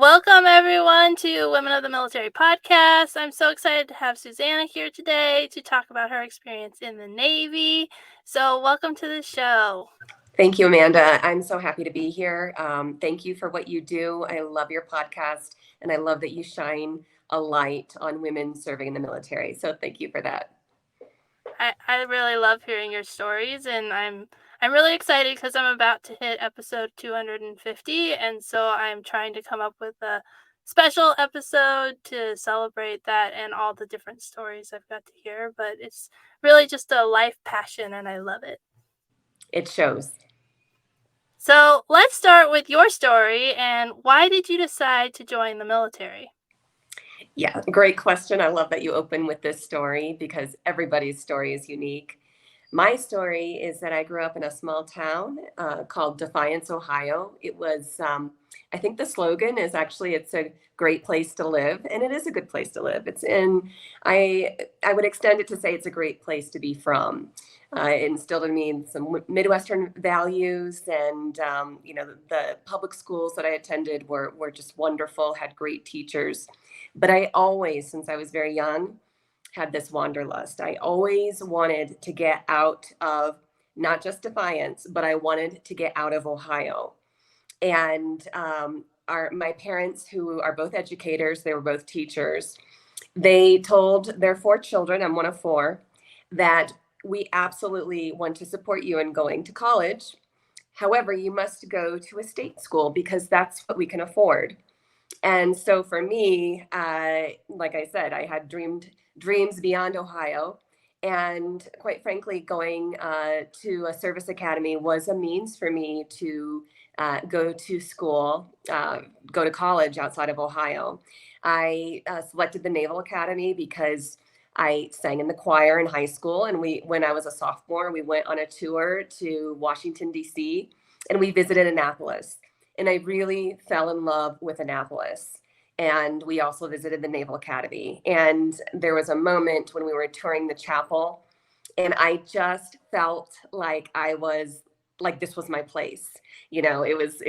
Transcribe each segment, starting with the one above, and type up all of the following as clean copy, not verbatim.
Welcome, everyone, to Women of the Military podcast. I'm so excited to have Suzanna here today to talk about her experience in the Navy. So, welcome to the show. Thank you, Amanda. I'm so happy to be here. Thank you for what you do. I love your podcast, and I love that you shine a light on women serving in the military. So, thank you for that. I really love hearing your stories, and I'm really excited because I'm about to hit episode 250, and so I'm trying to come up with a special episode to celebrate that and all the different stories I've got to hear. But it's really just a life passion, and I love it. It shows. So let's start with your story, and why did you decide to join the military? Yeah, great question. I love that you open with this story because everybody's story is unique. My story is that I grew up in a small town called Defiance, Ohio. I think the slogan is actually, it's a great place to live, and it is a good place to live. I would extend it to say it's a great place to be from. It instilled in me some Midwestern values, and the public schools that I attended were just wonderful, had great teachers. But I always, since I was very young, had this wanderlust. I always wanted to get out of not just Defiance, but I wanted to get out of Ohio. And my parents, who are both educators, they were both teachers, they told their four children, I'm one of four, that we absolutely want to support you in going to college. However, you must go to a state school because that's what we can afford. And so for me, like I said, I had dreams beyond Ohio. And quite frankly, going to a service academy was a means for me to go to school, go to college outside of Ohio. I selected the Naval Academy because I sang in the choir in high school. And when I was a sophomore, we went on a tour to Washington, D.C., and we visited Annapolis. And I really fell in love with Annapolis. And we also visited the Naval Academy. And there was a moment when we were touring the chapel, and I just felt like this was my place. Yeah, it was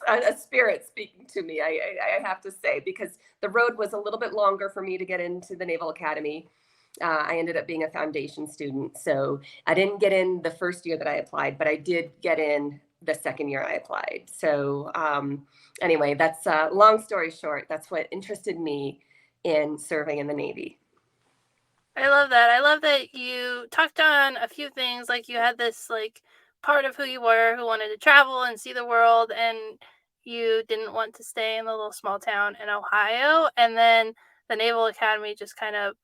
a spirit speaking to me, I have to say, because the road was a little bit longer for me to get into the Naval Academy. I ended up being a foundation student. So I didn't get in the first year that I applied, but I did get in the second year I applied. So anyway, that's long story short, that's what interested me in serving in the Navy. I love that. I love that you talked on a few things, like you had this part of who you were who wanted to travel and see the world, and you didn't want to stay in the little small town in Ohio, and then the Naval Academy just kind of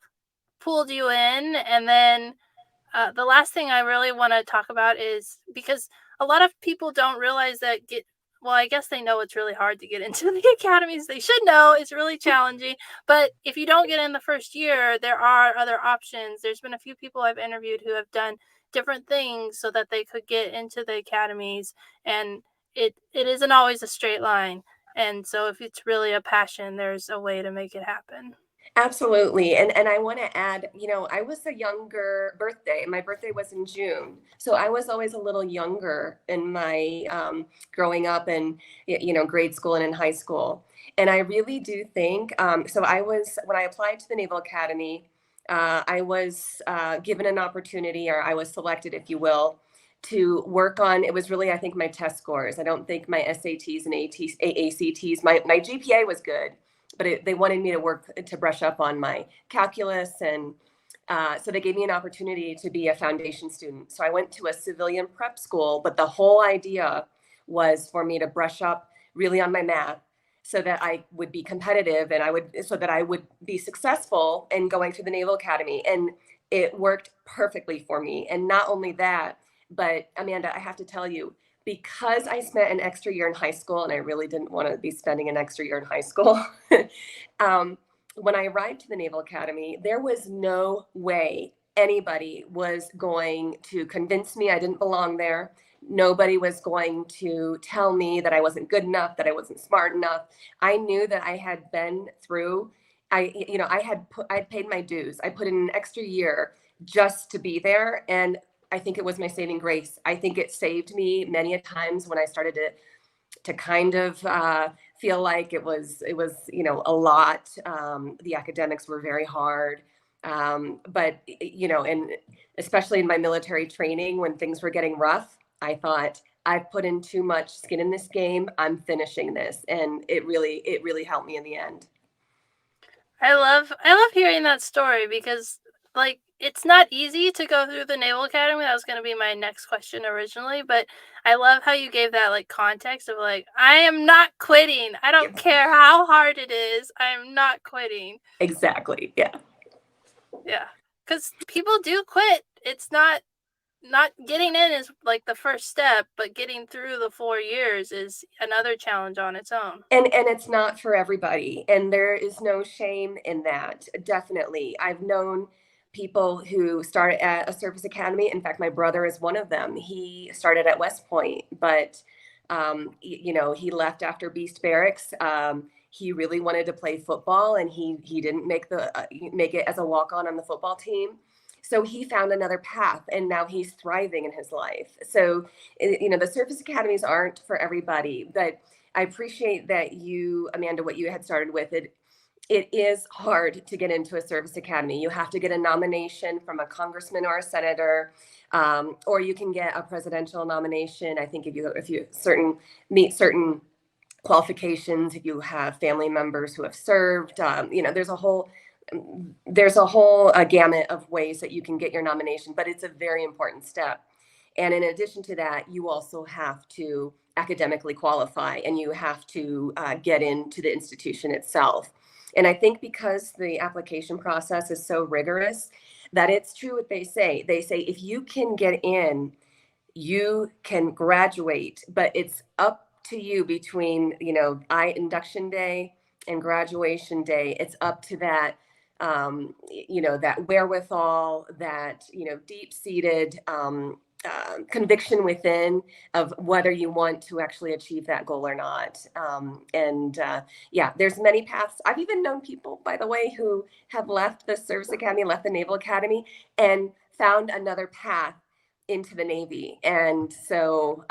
pulled you in. And then the last thing I really want to talk about is because a lot of people don't realize that I guess they know it's really hard to get into the academies. They should know it's really challenging. But if you don't get in the first year, there are other options. There's been a few people I've interviewed who have done different things so that they could get into the academies. And it isn't always a straight line. And so if it's really a passion, there's a way to make it happen. Absolutely. And I want to add, I was a younger birthday. My birthday was in June. So I was always a little younger in my growing up in, grade school and in high school. And I really do think, when I applied to the Naval Academy, I was given an opportunity, or I was selected, if you will, to work on, it was really, I think, my test scores. I don't think my SATs and ACTs, my GPA was good, but they wanted me to brush up on my calculus. And so they gave me an opportunity to be a foundation student. So I went to a civilian prep school, but the whole idea was for me to brush up really on my math so that I would be competitive, and so that I would be successful in going to the Naval Academy. And it worked perfectly for me. And not only that, but Amanda, I have to tell you, because I spent an extra year in high school, and I really didn't want to be spending an extra year in high school, when I arrived to the Naval Academy, there was no way anybody was going to convince me I didn't belong there. Nobody was going to tell me that I wasn't good enough, that I wasn't smart enough. I knew that I had been through, I'd paid my dues. I put in an extra year just to be there. And I think it was my saving grace. I think it saved me many a times when I started to to kind of feel like it was, a lot. The academics were very hard. But, and especially in my military training, when things were getting rough, I thought, I've put in too much skin in this game. I'm finishing this. And it really helped me in the end. I love hearing that story because like it's not easy to go through the Naval Academy. That was going to be my next question originally, but I love how you gave that like context of like I am not quitting. I don't Yep. care how hard it is. I am not quitting. Exactly. Yeah. Yeah. Cuz people do quit. It's not getting in is like the first step, but getting through the 4 years is another challenge on its own. And it's not for everybody, and there is no shame in that. Definitely, I've known people who started at a service academy. In fact, my brother is one of them. He started at West Point, but he left after Beast Barracks. He really wanted to play football, and he didn't make it as a walk on the football team. So he found another path, and now he's thriving in his life. So the service academies aren't for everybody, but I appreciate that you, Amanda, what you had started with. It is hard to get into a service academy. You have to get a nomination from a congressman or a senator, or you can get a presidential nomination. I think if you meet certain qualifications, if you have family members who have served, there's a whole gamut of ways that you can get your nomination, but it's a very important step. And in addition to that, you also have to academically qualify, and you have to get into the institution itself. And I think because the application process is so rigorous, that it's true what they say. They say if you can get in, you can graduate, but it's up to you between, induction day and graduation day. It's up to that wherewithal, that, deep seated conviction within of whether you want to actually achieve that goal or not. Yeah, there's many paths. I've even known people, by the way, who have left the service academy, left the Naval Academy, and found another path into the Navy. And so,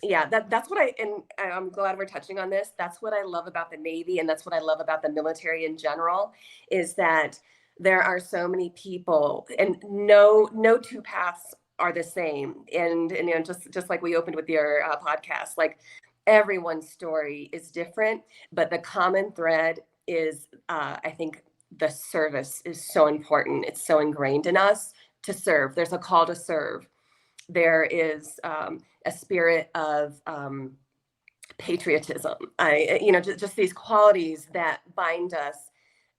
yeah, that's what and I'm glad we're touching on this. That's what I love about the Navy. And that's what I love about the military in general, is that there are so many people, and no two paths are the same. And just like we opened with your podcast, like everyone's story is different, but the common thread is, I think the service is so important. It's so ingrained in us to serve. There's a call to serve. There is a spirit of patriotism. Just these qualities that bind us,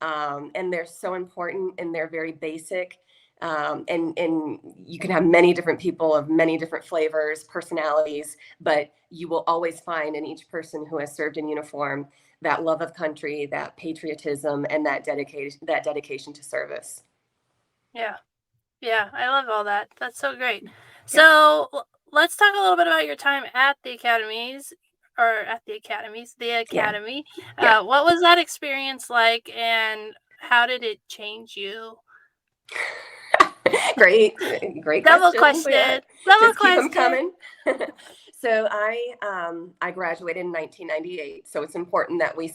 and they're so important, and they're very basic. And you can have many different people of many different flavors, personalities, but you will always find in each person who has served in uniform that love of country, that patriotism, and that dedication to service. Yeah. Yeah, I love all that. That's so great. Yeah. So let's talk a little bit about your time at the academies, or at the academies, the Yeah. academy. Yeah. What was that experience like, and how did it change you? Great Double questions. Yeah. question. Double Just keep them question. coming. So I graduated in 1998. So it's important that we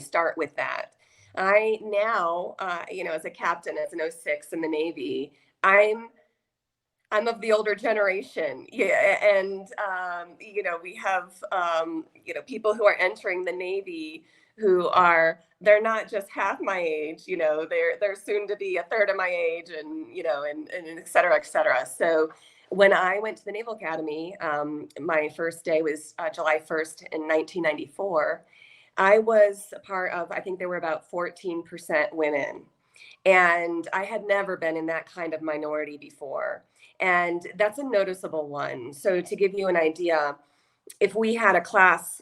start with that. I now, as a captain, as an '06 in the Navy, I'm of the older generation. Yeah, and we have people who are entering the Navy who they're not just half my age. They're soon to be a third of my age, and et cetera, et cetera. So when I went to the Naval Academy, my first day was July 1st in 1994. I was a part of, I think there were about 14% women. And I had never been in that kind of minority before. And that's a noticeable one. So, to give you an idea, if we had a class,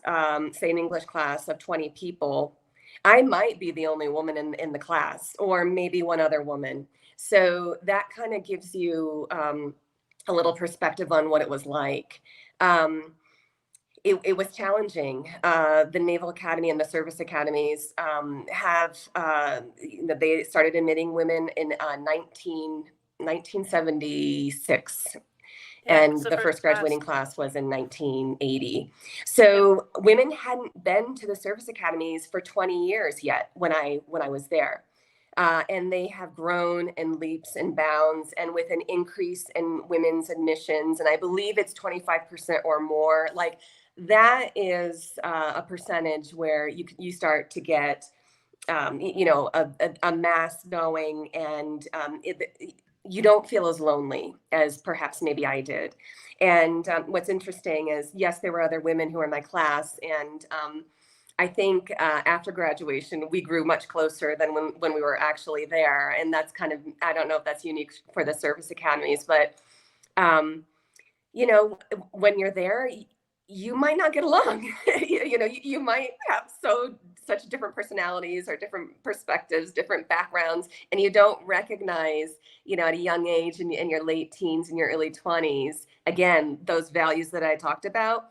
say an English class of 20 people, I might be the only woman in the class, or maybe one other woman. So, that kind of gives you a little perspective on what it was like. It was challenging. The Naval Academy and the service academies they started admitting women in 1976. Yeah, because And the the first first class. graduating class was in 1980. Yep. So women hadn't been to the service academies for 20 years yet when I was there. And they have grown in leaps and bounds, and with an increase in women's admissions, and I believe it's 25% or more. Like that is a percentage where you start to get a mass going, and you don't feel as lonely as perhaps maybe I did. And what's interesting is, yes, there were other women who were in my class, and I think after graduation, we grew much closer than when we were actually there. And that's kind of, I don't know if that's unique for the service academies, but um, when you're there, you might not get along. You might have such different personalities or different perspectives, different backgrounds, and you don't recognize, at a young age, in your late teens and your early 20s, again, those values that I talked about.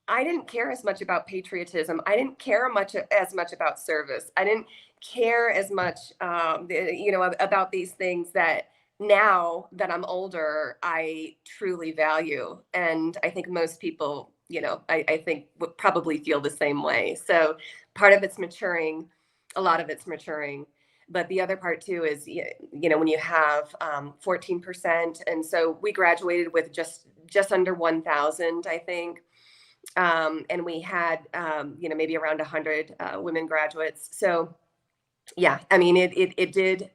I didn't care as much about patriotism. I didn't care as much about service. I didn't care as much, about these things that now that I'm older, I truly value. And I think most people, I think would probably feel the same way. So part of it's maturing, a lot of it's maturing. But the other part too is, when you have 14%, and so we graduated with just under 1,000, I think, and we had maybe around 100 women graduates. So yeah, I mean, it did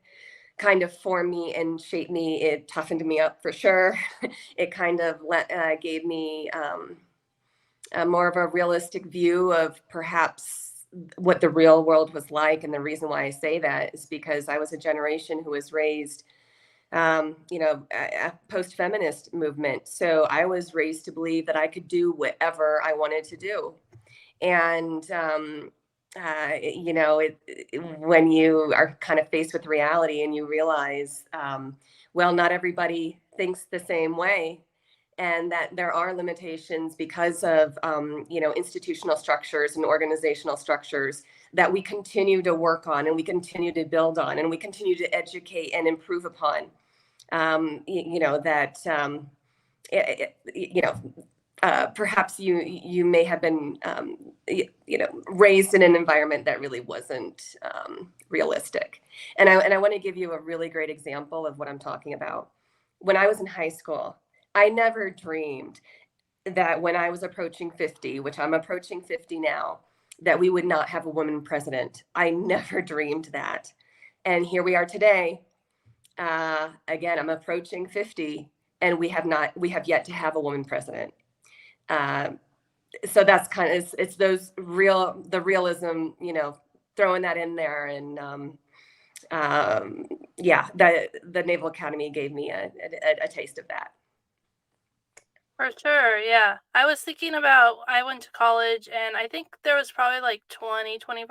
kind of form me and shape me. It toughened me up for sure. It kind of gave me a more of a realistic view of perhaps what the real world was like. And the reason why I say that is because I was a generation who was raised a post-feminist movement. So I was raised to believe that I could do whatever I wanted to do. And, when you are kind of faced with reality and you realize, well, not everybody thinks the same way, and that there are limitations because of, institutional structures and organizational structures that we continue to work on, and we continue to build on, and we continue to educate and improve upon. That perhaps you may have been raised in an environment that really wasn't realistic. And I want to give you a really great example of what I'm talking about. When I was in high school, I never dreamed that when I was approaching 50, which I'm approaching 50 now, that we would not have a woman president. I never dreamed that. And here we are today. Again, I'm approaching 50, and we have yet to have a woman president. Uh, so that's kind of, it's the realism, throwing that in there. And yeah, the Naval Academy gave me a taste of that. For sure, yeah. I was thinking about I went to college and I think there was probably like 25%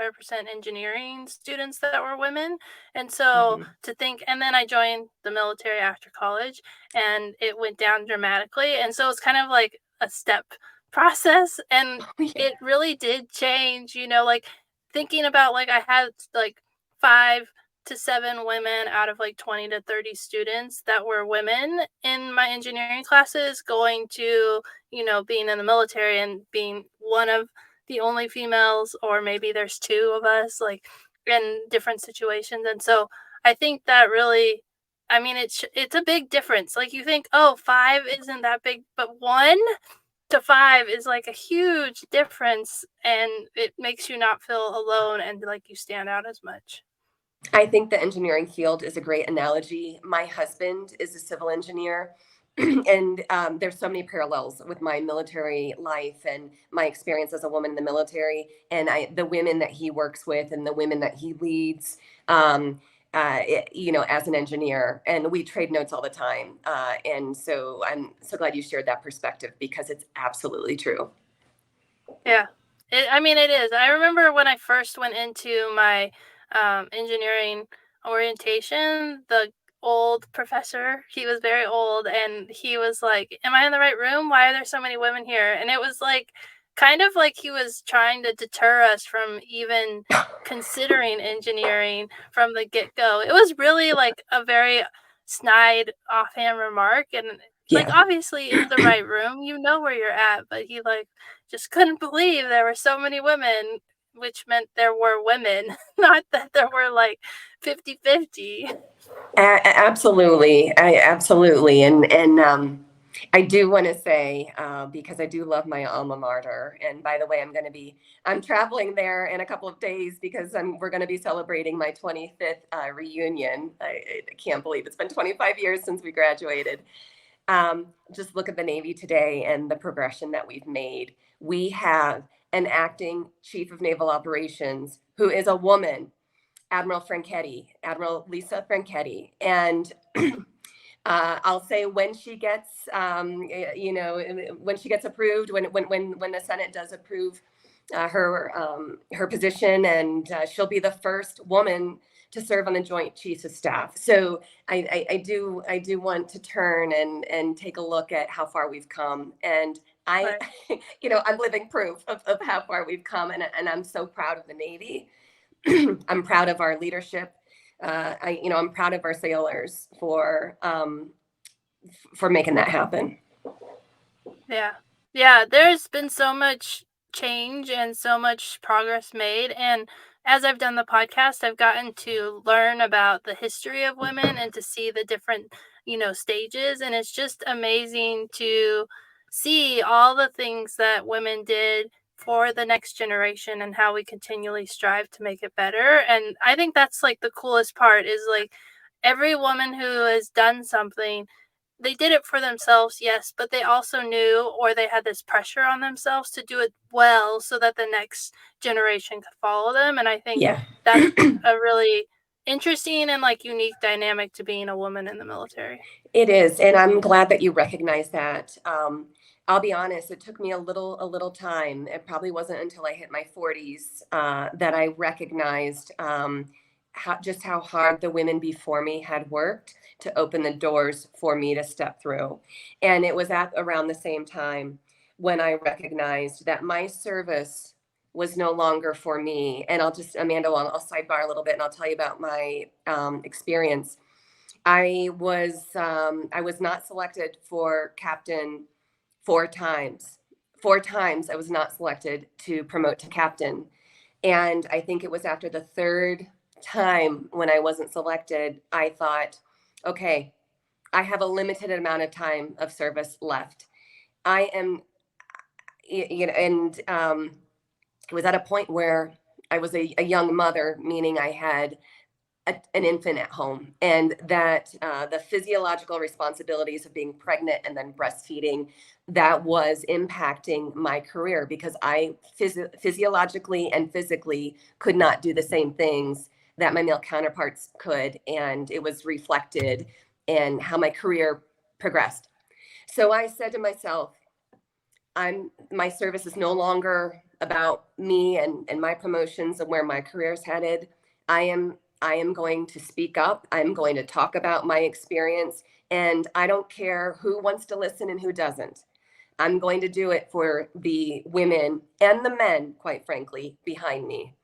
engineering students that were women. And so Mm-hmm. to think, and then I joined the military after college and it went down dramatically. And so it's kind of like a step process, and Oh, yeah. it really did change, like thinking about like I had like 5 to 7 women out of like 20 to 30 students that were women in my engineering classes going to, being in the military and being one of the only females, or maybe there's two of us, like in different situations. And so I think that really, I mean, it's a big difference. Like you think, oh, 5 isn't that big, but 1 to 5 is like a huge difference, and it makes you not feel alone and like you stand out as much. I think the engineering field is a great analogy. My husband is a civil engineer, and there's so many parallels with my military life and my experience as a woman in the military, and the women that he works with and the women that he leads. As an engineer, and we trade notes all the time. And so I'm so glad you shared that perspective, because it's absolutely true. Yeah. I mean, it is. I remember when I first went into my engineering orientation, the old professor, he was very old, and he was like, "Am I in the right room? Why are there so many women here?" And it was like, kind of like he was trying to deter us from even considering engineering from the get go. It was really like a very snide, offhand remark. And Like, Yeah. obviously, it's the right room, you know where you're at, but he, like, just couldn't believe there were so many women, which meant there were women, not that there were, like, 50-50. Absolutely, absolutely, and I do want to say because I do love my alma mater. And by the way, I'm traveling there in a couple of days because we're going to be celebrating my 25th reunion. I can't believe it's been 25 years since we graduated. Just look at the Navy today and the progression that we've made. We have an acting chief of naval operations who is a woman, Admiral Lisa Franchetti. And I'll say when she gets, when she gets approved, when the Senate does approve her position, and she'll be the first woman to serve on the Joint Chiefs of Staff. So I do want to turn and take a look at how far we've come. And I, Right. I'm living proof of how far we've come, and I'm so proud of the Navy. I'm proud of our leadership. I'm proud of our sailors for making that happen. Yeah. Yeah, there's been so much change and so much progress made, and as I've done the podcast, I've gotten to learn about the history of women and to see the different, stages, and it's just amazing to see all the things that women did for the next generation and how we continually strive to make it better. And I think that's like the coolest part is like every woman who has done something, they did it for themselves, yes, but they also knew, or they had this pressure on themselves to do it well so that the next generation could follow them. And I think Yeah. that's a really interesting and like unique dynamic to being a woman in the military. It is, and I'm glad that you recognize that. I'll be honest, it took me a little time. It probably wasn't until I hit my 40s that I recognized how hard the women before me had worked to open the doors for me to step through. And it was at around the same time when I recognized that my service was no longer for me. And Amanda, I'll sidebar a little bit and I'll tell you about my experience. I was not selected for captain 4 times. 4 times I was not selected to promote to captain. And I think it was after the third time when I wasn't selected, I thought, okay, I have a limited amount of time of service left. I am, and it was at a point where I was a young mother, meaning I had an infant at home, and that the physiological responsibilities of being pregnant and then breastfeeding, that was impacting my career because I physiologically and physically could not do the same things that my male counterparts could, and it was reflected in how my career progressed. So I said to myself, my service is no longer about me and my promotions and where my career is headed. I am going to speak up. I'm going to talk about my experience, and I don't care who wants to listen and who doesn't. I'm going to do it for the women and the men, quite frankly, behind me.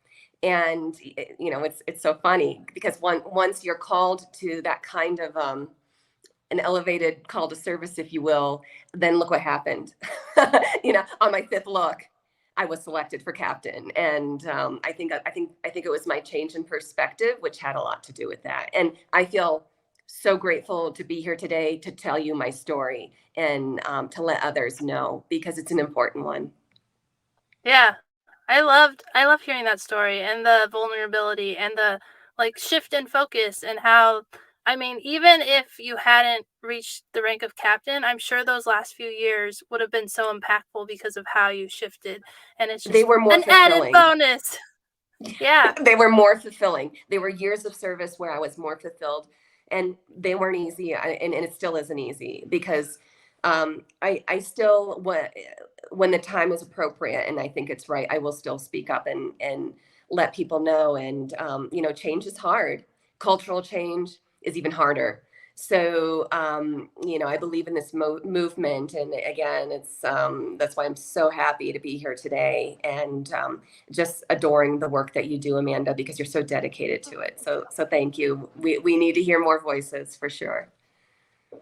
And it's so funny because once you're called to that kind of an elevated call to service, if you will, then look what happened. On my fifth look, I was selected for captain, and I think it was my change in perspective, which had a lot to do with that. And I feel so grateful to be here today to tell you my story and to let others know because it's an important one. Yeah. I love hearing that story and the vulnerability and the like shift in focus and how, I mean, even if you hadn't reached the rank of captain, I'm sure those last few years would have been so impactful because of how you shifted, and it's They just were more an added fulfilling. bonus. Yeah. They were more fulfilling. They were years of service where I was more fulfilled, and they weren't easy. And it still isn't easy because I still, when the time is appropriate and I think it's right, I will still speak up and let people know. And change is hard. Cultural change is even harder. So I believe in this movement, and again, it's that's why I'm so happy to be here today, and just adoring the work that you do, Amanda, because you're so dedicated to it. So thank you. We need to hear more voices for sure.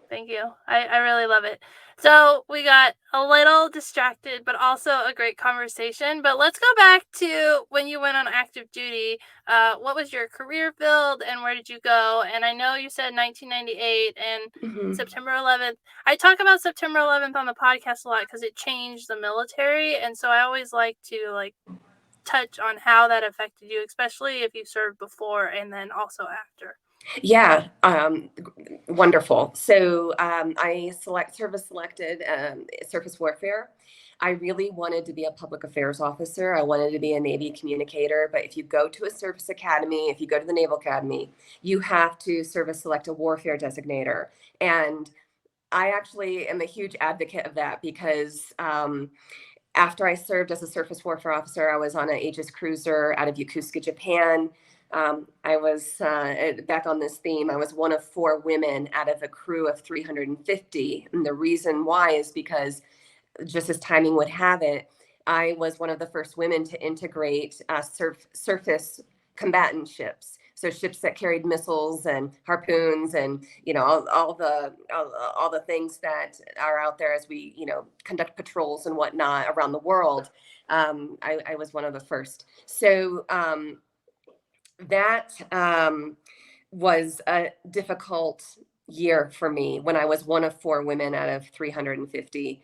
Thank you. I really love it. So we got a little distracted, but also a great conversation. But let's go back to when you went on active duty. What was your career field and where did you go? And I know you said 1998 and Mhm. September 11th. I talk about September 11th on the podcast a lot because it changed the military. And so I always like to touch on how that affected you, especially if you served before and then also after. Yeah, wonderful. So I service selected surface warfare. I really wanted to be a public affairs officer. I wanted to be a Navy communicator. But if you go to a service academy, if you go to the Naval Academy, you have to service select a warfare designator. And I actually am a huge advocate of that because after I served as a surface warfare officer, I was on an Aegis cruiser out of Yokosuka, Japan. I was back on this theme. I was one of 4 women out of a crew of 350. And the reason why is because, just as timing would have it, I was one of the first women to integrate surface combatant ships. So ships that carried missiles and harpoons and all the things that are out there as we conduct patrols and whatnot around the world. I was one of the first. So that was a difficult year for me when I was one of 4 women out of 350.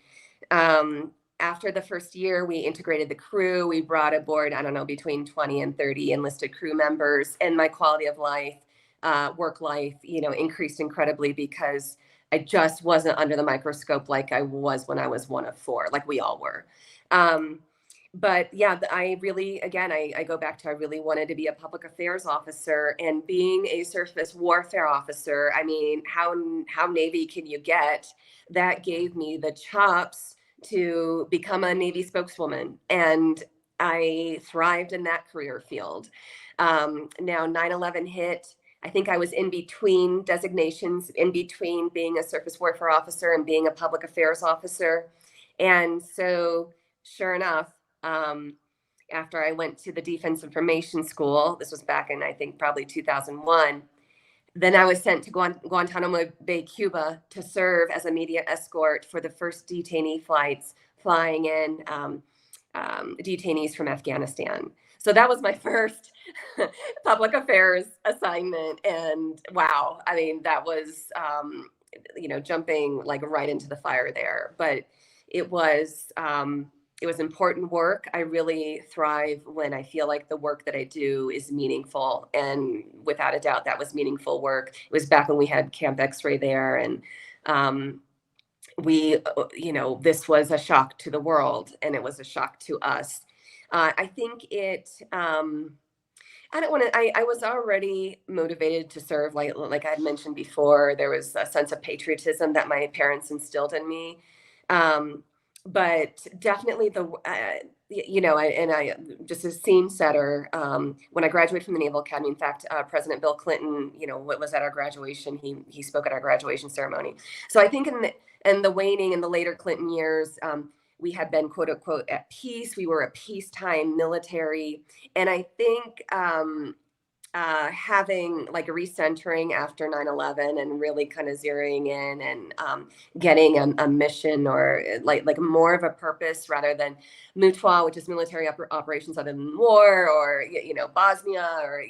After the first year, we integrated the crew. We brought aboard, I don't know, between 20 and 30 enlisted crew members, and my quality of life, work life, increased incredibly because I just wasn't under the microscope like I was when I was one of 4, like we all were. Um, but yeah, I really, again, I go back to, I really wanted to be a public affairs officer, and being a surface warfare officer. I mean, how Navy can you get? That gave me the chops to become a Navy spokeswoman, and I thrived in that career field. Now 9/11 hit. I think I was in between designations, in between being a surface warfare officer and being a public affairs officer. And so, sure enough, after I went to the Defense Information School, this was back in, I think, probably 2001. Then I was sent to Guantanamo Bay, Cuba, to serve as a media escort for the first detainee flights flying in detainees from Afghanistan. So that was my first public affairs assignment. And wow, I mean, that was, jumping like right into the fire there. But it was, it was important work. I really thrive when I feel like the work that I do is meaningful. And without a doubt, that was meaningful work. It was back when we had Camp X-Ray there. And this was a shock to the world, and it was a shock to us. I think I don't want to. I was already motivated to serve, like I had mentioned before. There was a sense of patriotism that my parents instilled in me, um, but definitely and I just a scene setter. When I graduated from the Naval Academy, in fact, President Bill Clinton, what was at our graduation, he spoke at our graduation ceremony. So I think in the waning in the later Clinton years. We had been, quote unquote, at peace. We were a peacetime military, and I think having like a recentering after 9/11 and really kind of zeroing in and getting a mission, or like more of a purpose rather than MUTWA, which is military operations other than war, or Bosnia, or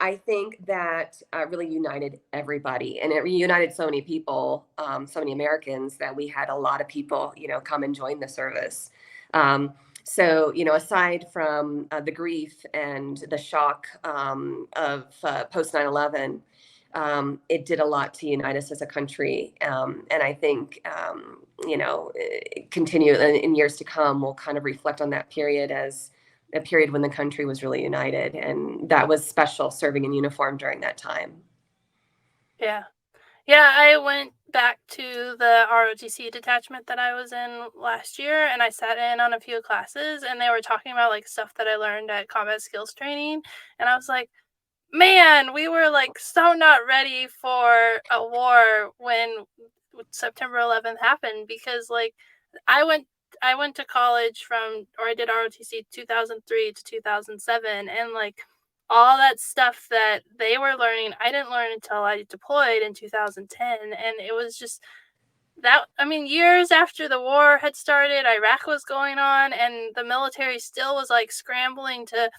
I think that really united everybody, and it reunited so many people, so many Americans, that we had a lot of people come and join the service. So, aside from the grief and the shock of post 9/11, it did a lot to unite us as a country. And I think, continue in years to come, we'll kind of reflect on that period as a period when the country was really united. And that was special, serving in uniform during that time. Yeah. Yeah, I went back to the ROTC detachment that I was in last year, and I sat in on a few classes, and they were talking about like stuff that I learned at combat skills training, and I was like, man, we were like so not ready for a war when September 11th happened, because like I went I went to college from, or I did ROTC 2003 to 2007, and like all that stuff that they were learning, I didn't learn until I deployed in 2010. And it was just that, I mean, years after the war had started, Iraq was going on, and the military still was like scrambling to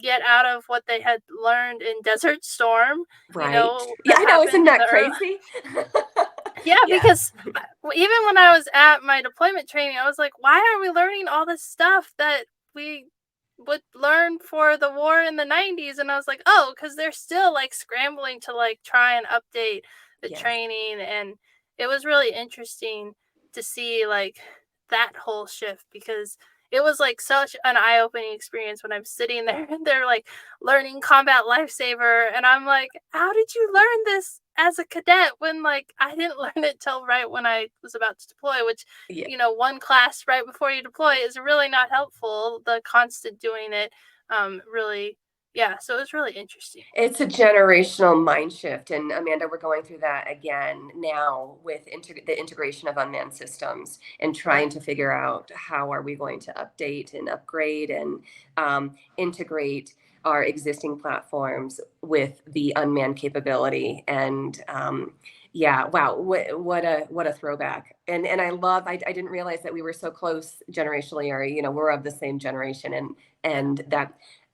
get out of what they had learned in Desert Storm, Right. Yeah, that I know. happened Isn't in that the early. crazy? Yeah, Yeah. because even when I was at my deployment training, I was like, why are we learning all this stuff that we would learn for the war in the 90s? And I was like, oh, because they're still like scrambling to like try and update the Yes. training. And it was really interesting to see like that whole shift, because it was like such an eye-opening experience when I'm sitting there and they're like learning combat lifesaver, and I'm like, how did you learn this as a cadet when like I didn't learn it till right when I was about to deploy, which Yeah. one class right before you deploy is really not helpful. The constant doing it really, yeah, so it was really interesting. It's a generational mind shift. And Amanda, we're going through that again now with the integration of unmanned systems and trying Right. to figure out how are we going to update and upgrade and integrate our existing platforms with the unmanned capability. And yeah, wow, what a throwback. And I didn't realize that we were so close generationally, or we're of the same generation, Yeah. and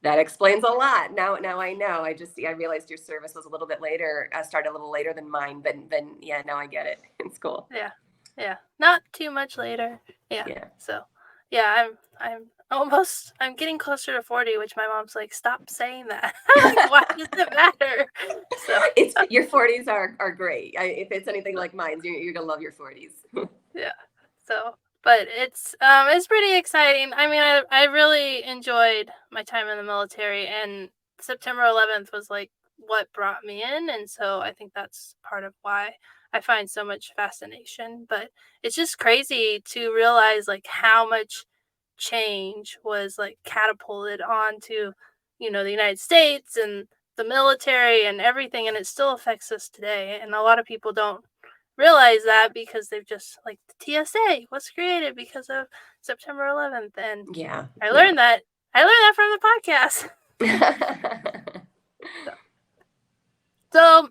that explains a lot. Now I know. I realized your service was a little bit later, started a little later than mine, but then yeah, now I get it. It's cool. Yeah. Yeah. Not too much later. Yeah. Yeah. So, yeah, I'm getting closer to 40, which my mom's like, stop saying that. I'm like, why does it matter? So, It's your 40s are great. If it's anything like mine, you're gonna love your 40s. yeah. So, but it's pretty exciting. I mean, I really enjoyed my time in the military, and September 11th was like what brought me in, and so I think that's part of why I find so much fascination. But it's just crazy to realize like how much change was like catapulted onto, the United States and the military and everything, and it still affects us today. And a lot of people don't realize that because they've just like the TSA was created because of September 11th, and Yeah. I Yeah. learned that I learned that from the podcast. So,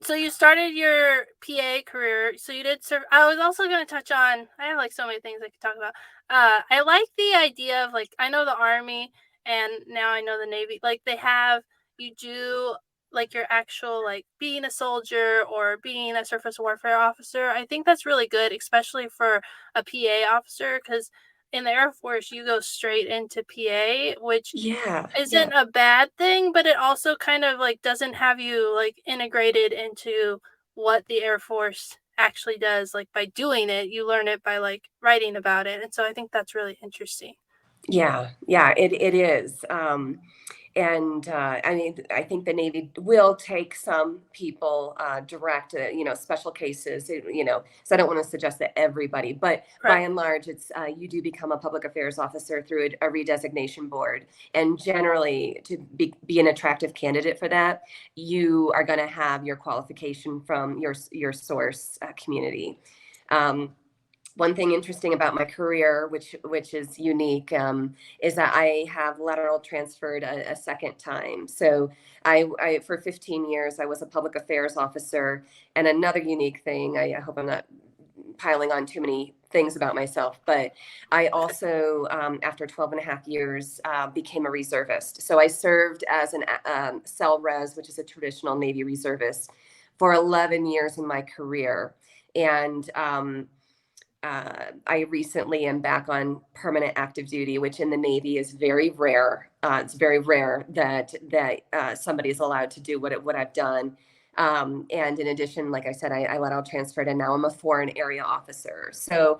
so you started your PA career. So you did serve. I was also going to touch on. I have like so many things I could talk about. I like the idea of like, I know the Army, and now I know the Navy. Like they have, you do like your actual like being a soldier or being a surface warfare officer. I think that's really good, especially for a PA officer, because in the Air Force you go straight into PA, which Yeah. Yeah. isn't a bad thing, but it also kind of like doesn't have you like integrated into what the Air Force actually does. Like by doing it, you learn it by like writing about it. And so I think that's really interesting. Yeah, yeah, it is. And I mean, I think the Navy will take some people direct, special cases, so I don't want to suggest that everybody, but by Right. and large, it's you do become a public affairs officer through a redesignation board. And generally, to be an attractive candidate for that, you are going to have your qualification from your source community. Um, One thing interesting about my career, which is unique, is that I have lateral transferred a second time. So I for 15 years I was a public affairs officer. And another unique thing, I hope I'm not piling on too many things about myself, but I also, after 12 and a half years, became a reservist. So I served as an cell res, which is a traditional Navy reservist, for 11 years in my career. And I recently am back on permanent active duty, which in the Navy is very rare. It's very rare that somebody is allowed to do what I've done. And in addition, like I said, I lateral transferred, and now I'm a foreign area officer. So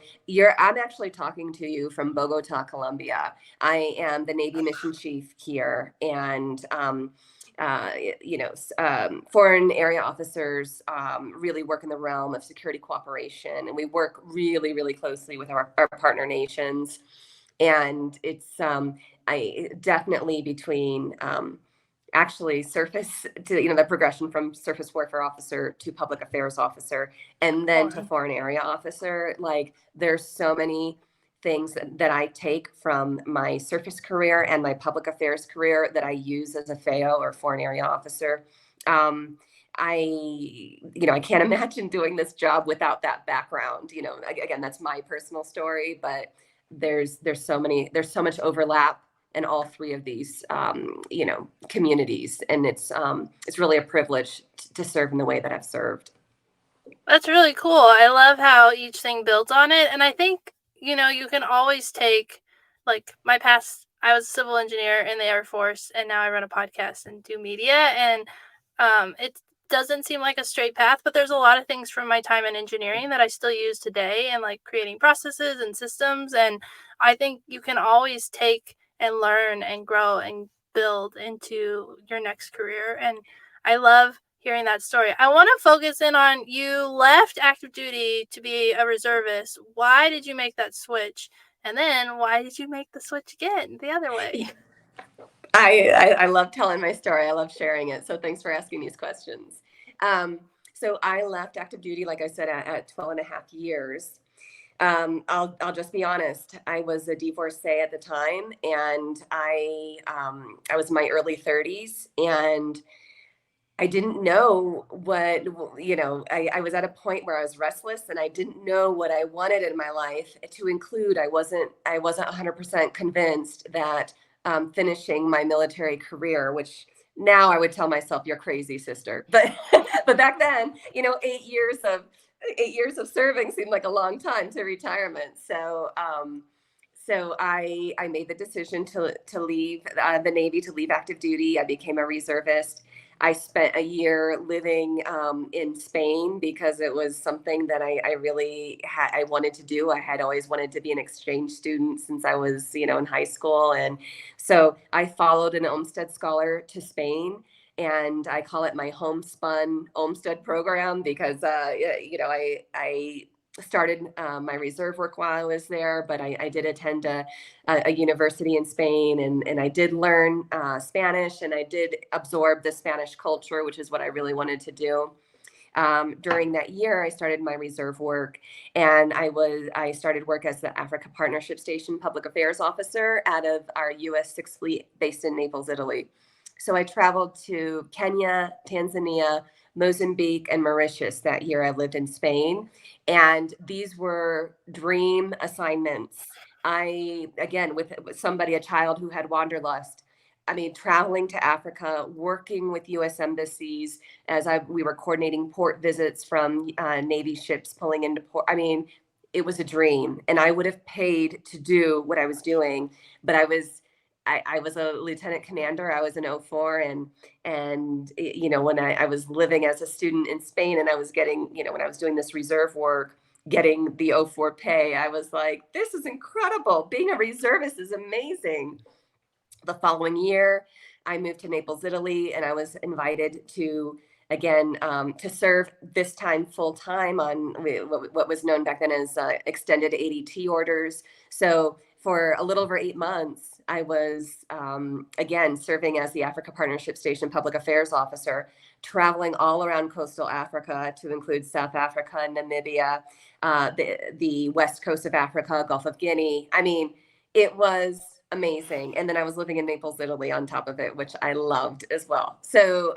I'm actually talking to you from Bogota, Colombia. I am the Navy mission chief here, and uh, foreign area officers really work in the realm of security cooperation, and we work really, really closely with our partner nations. And it's I definitely between actually surface to the progression from surface warfare officer to public affairs officer and then to Foreign. foreign area officer. Like there's so many things that I take from my surface career and my public affairs career that I use as a FAO or foreign area officer. Um, I can't imagine doing this job without that background. Again, that's my personal story, but there's so much overlap in all three of these, communities, and it's really a privilege to serve in the way that I've served. That's really cool. I love how each thing builds on it. And I think, you can always take, like, my past, I was a civil engineer in the Air Force, and now I run a podcast and do media. And it doesn't seem like a straight path, but there's a lot of things from my time in engineering that I still use today, and like creating processes and systems. And I think you can always take and learn and grow and build into your next career. And I love hearing that story. I want to focus in on, you left active duty to be a reservist. Why did you make that switch? And then why did you make the switch again the other way? I love telling my story. I love sharing it. So thanks for asking these questions. So I left active duty, like I said, at 12 and a half years. I'll just be honest. I was a divorcee at the time, and I was in my early 30s, and I didn't know what, I was at a point where I was restless, and I didn't know what I wanted in my life. To include, I wasn't 100% convinced that finishing my military career, which now I would tell myself, you're crazy, sister. But but back then, 8 years of serving seemed like a long time to retirement. So I made the decision to leave the Navy, to leave active duty. I became a reservist. I spent a year living in Spain because it was something that I really I wanted to do. I had always wanted to be an exchange student since I was, in high school. And so I followed an Olmsted scholar to Spain, and I call it my homespun Olmsted program because, I started my reserve work while I was there, but I did attend a university in Spain, and I did learn Spanish, and I did absorb the Spanish culture, which is what I really wanted to do. During that year, I started my reserve work, and I started work as the Africa Partnership Station Public Affairs Officer out of our U.S. Sixth Fleet based in Naples, Italy. So I traveled to Kenya, Tanzania, Mozambique, and Mauritius that year. I lived in Spain, and these were dream assignments. Again, with somebody, a child who had wanderlust. I mean, traveling to Africa, working with U.S. embassies as we were coordinating port visits from Navy ships pulling into port. I mean, it was a dream, and I would have paid to do what I was doing, but I was a lieutenant commander. I was an 04, and when I was living as a student in Spain, and I was getting, when I was doing this reserve work, getting the 04 pay, I was like, this is incredible. Being a reservist is amazing. The following year, I moved to Naples, Italy, and I was invited to, again, to serve, this time full time on what was known back then as extended ADT orders. So for a little over 8 months, I was, again, serving as the Africa Partnership Station Public Affairs Officer, traveling all around coastal Africa, to include South Africa, Namibia, the west coast of Africa, Gulf of Guinea. I mean, it was amazing. And then I was living in Naples, Italy on top of it, which I loved as well. So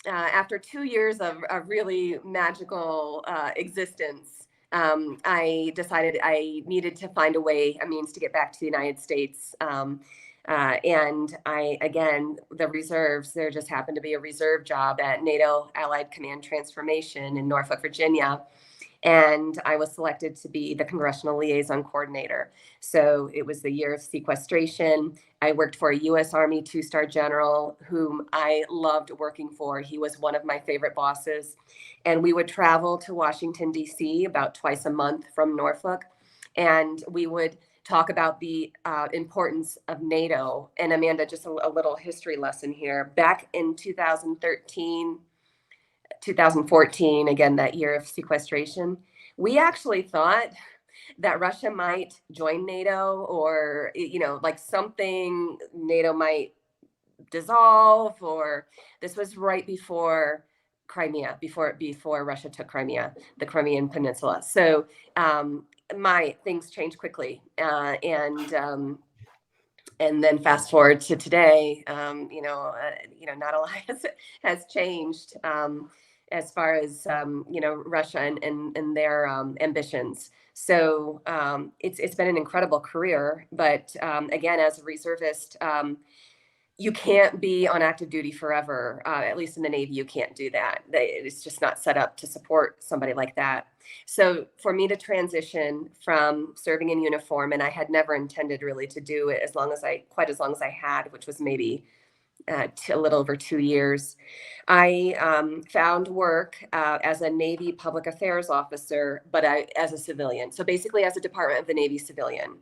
after 2 years of a really magical existence, I decided I needed to find a means to get back to the United States. And again, the reserves, there just happened to be a reserve job at NATO Allied Command Transformation in Norfolk, Virginia. And I was selected to be the congressional liaison coordinator. So it was the year of sequestration. I worked for a U.S. Army two-star general whom I loved working for. He was one of my favorite bosses. And we would travel to Washington, D.C. about twice a month from Norfolk. And we would talk about the importance of NATO. And Amanda, just a little history lesson here. Back in 2014, again, that year of sequestration, we actually thought that Russia might join NATO, or, like something, NATO might dissolve, or this was right before Crimea, before Russia took Crimea, the Crimean Peninsula. So my things change quickly, and then fast forward to today, not a lot has changed, as far as Russia and their ambitions. So it's been an incredible career, but again, as a reservist, you can't be on active duty forever. At least in the Navy, you can't do that. It's just not set up to support somebody like that. So for me to transition from serving in uniform, and I had never intended really to do it quite as long as I had, which was maybe a little over 2 years. I found work as a Navy public affairs officer, but as a civilian. So basically, as a Department of the Navy civilian.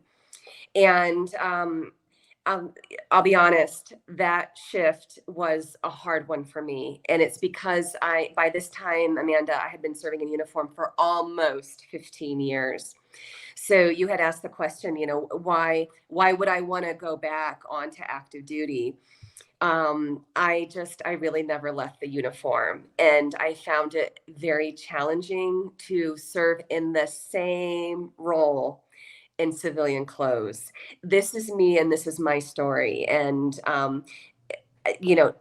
And I'll, I'll be honest, that shift was a hard one for me. And it's because by this time, Amanda, I had been serving in uniform for almost 15 years. So you had asked the question, why would I want to go back onto active duty? I really never left the uniform, and I found it very challenging to serve in the same role in civilian clothes. This is me and this is my story. And, you know,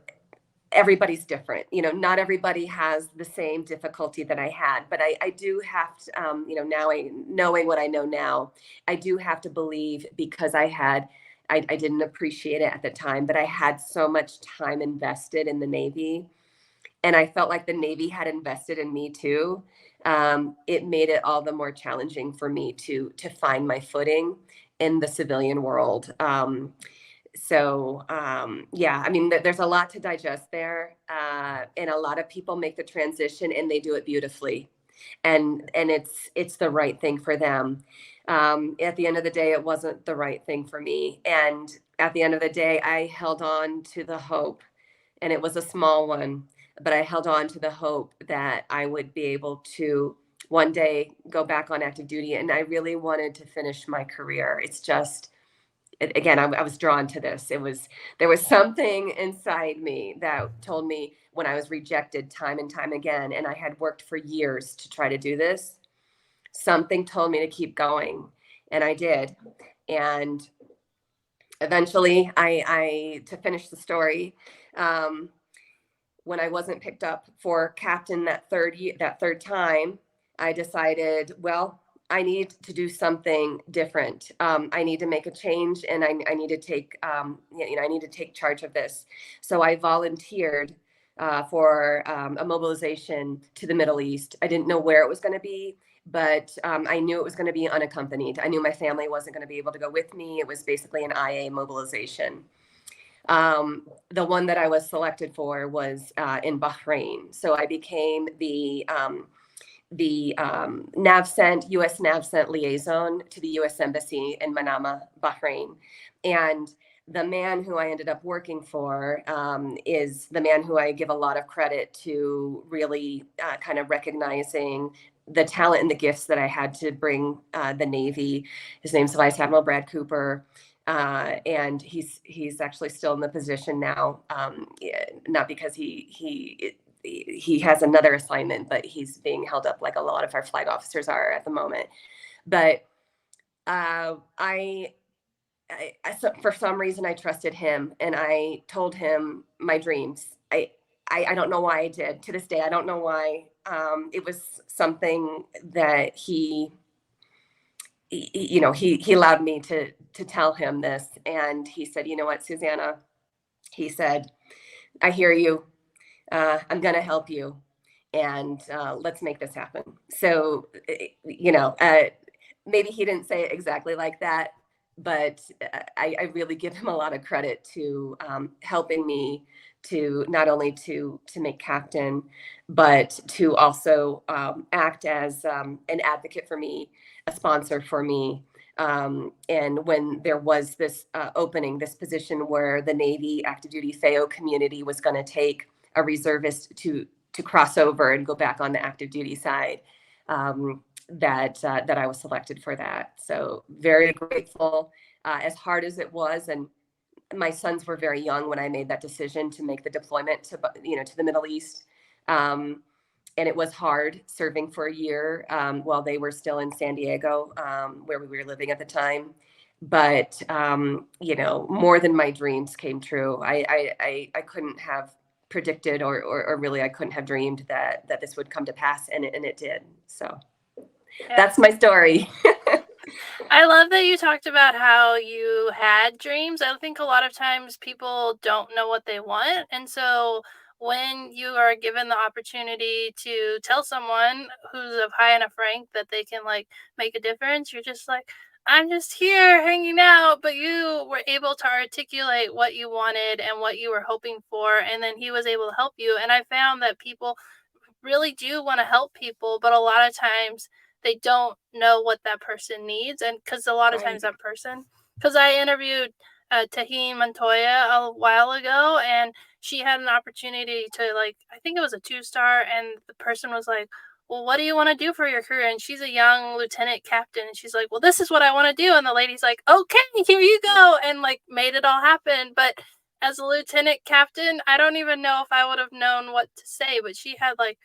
everybody's different. Not everybody has the same difficulty that I had, but I do have to, now knowing what I know now, I do have to believe because I didn't appreciate it at the time, but I had so much time invested in the Navy, and I felt like the Navy had invested in me too. It made it all the more challenging for me to find my footing in the civilian world. Yeah, I mean, there's a lot to digest there, and a lot of people make the transition and they do it beautifully, and it's the right thing for them. At the end of the day, it wasn't the right thing for me, and at the end of the day, I held on to the hope, and it was a small one, but I held on to the hope that I would be able to one day go back on active duty, and I really wanted to finish my career. It's just again, I was drawn to this. There was something inside me that told me when I was rejected time and time again, and I had worked for years to try to do this, something told me to keep going, and I did. And eventually, I to finish the story, when I wasn't picked up for captain that third time, I decided, well, I need to do something different. I need to make a change, and I need to take, I need to take charge of this. So I volunteered for a mobilization to the Middle East. I didn't know where it was going to be, but I knew it was going to be unaccompanied. I knew my family wasn't going to be able to go with me. It was basically an IA mobilization. The one that I was selected for was in Bahrain. So I became the NAVCENT, U.S. NAVCENT liaison to the U.S. Embassy in Manama, Bahrain. And the man who I ended up working for is the man who I give a lot of credit to, really kind of recognizing the talent and the gifts that I had to bring the Navy. His name's Vice Admiral Brad Cooper. And he's actually still in the position now, not because he has another assignment, but he's being held up like a lot of our flag officers are at the moment. But so for some reason, I trusted him, and I told him my dreams. I don't know why I did. To this day, I don't know why. It was something that he allowed me to tell him this, and he said, "You know what, Suzanna?" He said, "I hear you. I'm going to help you, and let's make this happen." So, maybe he didn't say it exactly like that, but I really give him a lot of credit to helping me to not only to make captain, but to also act as an advocate for me, a sponsor for me. And when there was this opening, this position where the Navy active duty FAO community was going to take a reservist to cross over and go back on the active duty side, that I was selected for that. So very grateful, as hard as it was. And my sons were very young when I made that decision to make the deployment to the Middle East. and it was hard serving for a year while they were still in San Diego, where we were living at the time. But more than my dreams came true. I couldn't have predicted, or really, I couldn't have dreamed that this would come to pass, and it did. So Yeah. that's my story. I love that you talked about how you had dreams. I think a lot of times people don't know what they want. And so when you are given the opportunity to tell someone who's of high enough rank that they can like make a difference, you're just like, I'm just here hanging out. But you were able to articulate what you wanted and what you were hoping for. And then he was able to help you. And I found that people really do want to help people, but a lot of times they don't know what that person needs. And because a lot of times Right. that person, because I interviewed Tahini Montoya a while ago, and she had an opportunity to, like, I think it was a 2-star, and the person was like, well, what do you want to do for your career? And she's a young lieutenant captain, and she's like, well, this is what I want to do. And the lady's like, okay, here you go, and like made it all happen. But as a lieutenant captain, I don't even know if I would have known what to say, but she had like,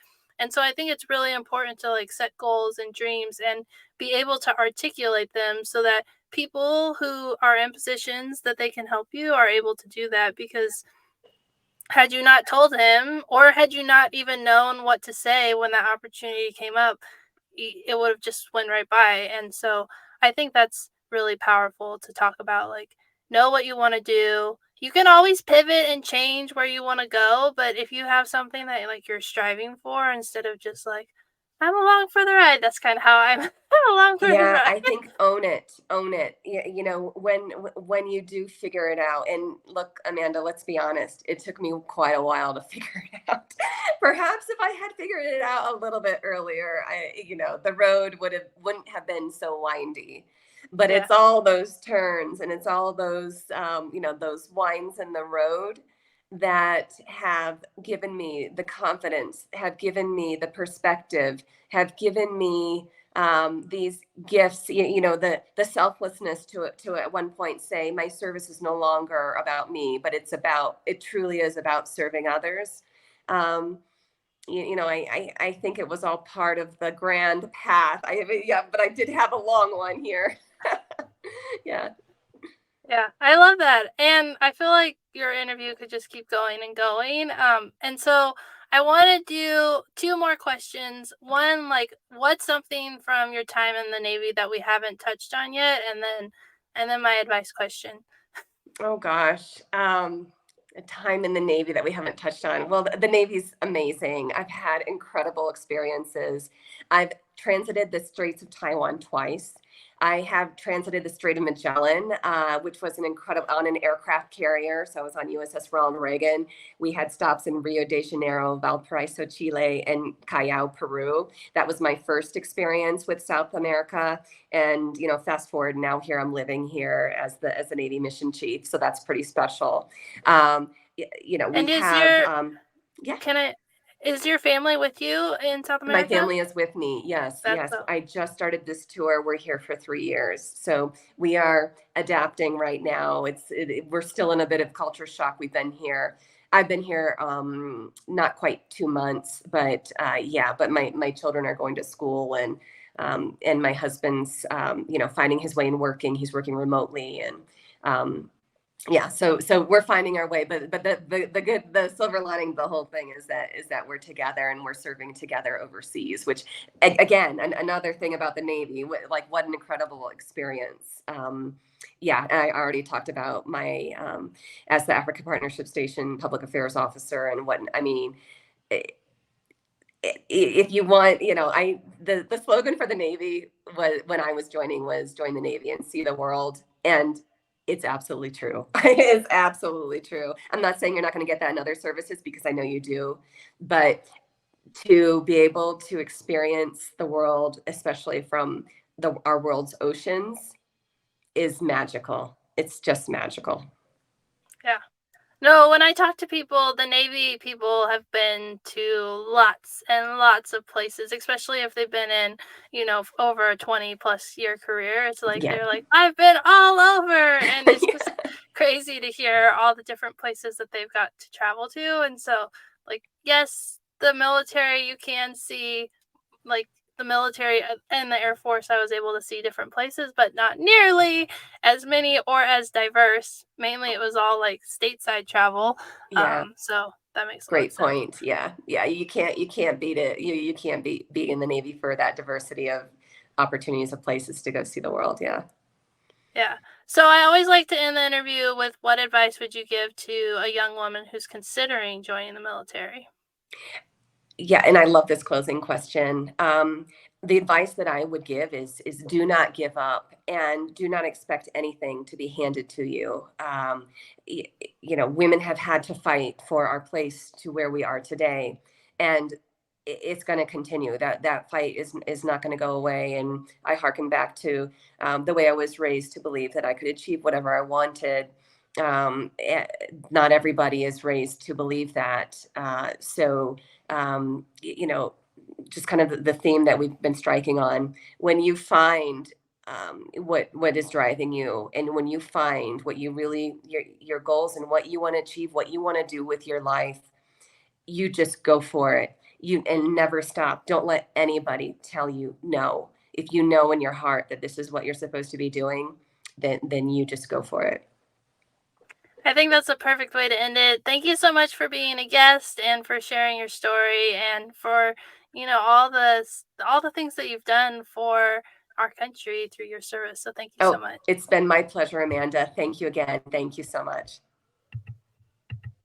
and so I think it's really important to like set goals and dreams and be able to articulate them so that people who are in positions that they can help you are able to do that. Because had you not told him, or had you not even known what to say when that opportunity came up, it would have just went right by. And so I think that's really powerful to talk about, like, know what you want to do. You can always pivot and change where you want to go, but if you have something that like you're striving for, instead of just like, I'm along for the ride, that's kind of how I'm, I'm along for the Yeah, ride. I think own it, own it. When you do figure it out, and look, Amanda, let's be honest, it took me quite a while to figure it out. Perhaps if I had figured it out a little bit earlier, the road wouldn't have been so windy. But Yeah. it's all those turns, and it's all those those winds in the road that have given me the confidence, have given me the perspective, have given me these gifts, the selflessness to at one point say my service is no longer about me, but it truly is about serving others. um, I think it was all part of the grand path. Yeah, but I did have a long one here. Yeah. Yeah, I love that. And I feel like your interview could just keep going and going. And so I want to do two more questions. One, like, what's something from your time in the Navy that we haven't touched on yet? And then my advice question. Oh gosh. A time in the Navy that we haven't touched on. Well, the Navy's amazing. I've had incredible experiences. I've transited the Straits of Taiwan twice. I have transited the Strait of Magellan, which was an incredible on an aircraft carrier. So I was on USS Ronald Reagan. We had stops in Rio de Janeiro, Valparaiso, Chile, and Callao, Peru. That was my first experience with South America. And fast forward, now here I'm living here as the Navy mission chief, so that's pretty special. We And have yeah. can I, is your family with you in South My America? family is with me. Yes, That's yes. so, I just started this tour. We're here for 3 years, so we are adapting right now. We're still in a bit of culture shock. I've been here not quite 2 months, but yeah. But my children are going to school, and my husband's finding his way and working. He's working remotely, and yeah, so we're finding our way, but the silver lining of the whole thing is that we're together, and we're serving together overseas, which again, another thing about the Navy, like what an incredible experience. Yeah, and I already talked about my as the Africa Partnership Station public affairs officer, and what I mean. If you want, the slogan for the Navy was, when I was joining, was join the Navy and see the world. And it's absolutely true. It is absolutely true. I'm not saying you're not going to get that in other services, because I know you do, but to be able to experience the world, especially from our world's oceans, is magical. It's just magical. yeah. No, when I talk to people, the Navy people have been to lots and lots of places, especially if they've been in, over a 20 plus year career. It's like Yeah. they're like, I've been all over. And it's just Yeah. crazy to hear all the different places that they've got to travel to. And so, like, yes, the military, you can see, like, the military and the Air Force, I was able to see different places, but not nearly as many or as diverse. Mainly, it was all, like, stateside travel, Yeah. so that makes a lot of Great sense. point. Yeah. Yeah. You can't beat it. You can't be in the Navy for that diversity of opportunities of places to go see the world. Yeah. Yeah. So I always like to end the interview with, what advice would you give to a young woman who's considering joining the military? Yeah, and I love this closing question. The advice that I would give is do not give up and do not expect anything to be handed to you. Y- Women have had to fight for our place to where we are today, and it's going to continue. That fight is not going to go away. And I hearken back to the way I was raised to believe that I could achieve whatever I wanted. Not everybody is raised to believe that. So um, you know, just kind of the theme that we've been striking on. When you find what is driving you, and when you find what you really your goals and what you want to achieve, what you want to do with your life, you just go for it. You and never stop. Don't let anybody tell you no. If you know in your heart that this is what you're supposed to be doing, then you just go for it. I think that's a perfect way to end it. Thank you so much for being a guest and for sharing your story and for, all the things that you've done for our country through your service. So thank you so Oh, much. it's been my pleasure, Amanda. Thank you again. Thank you so much.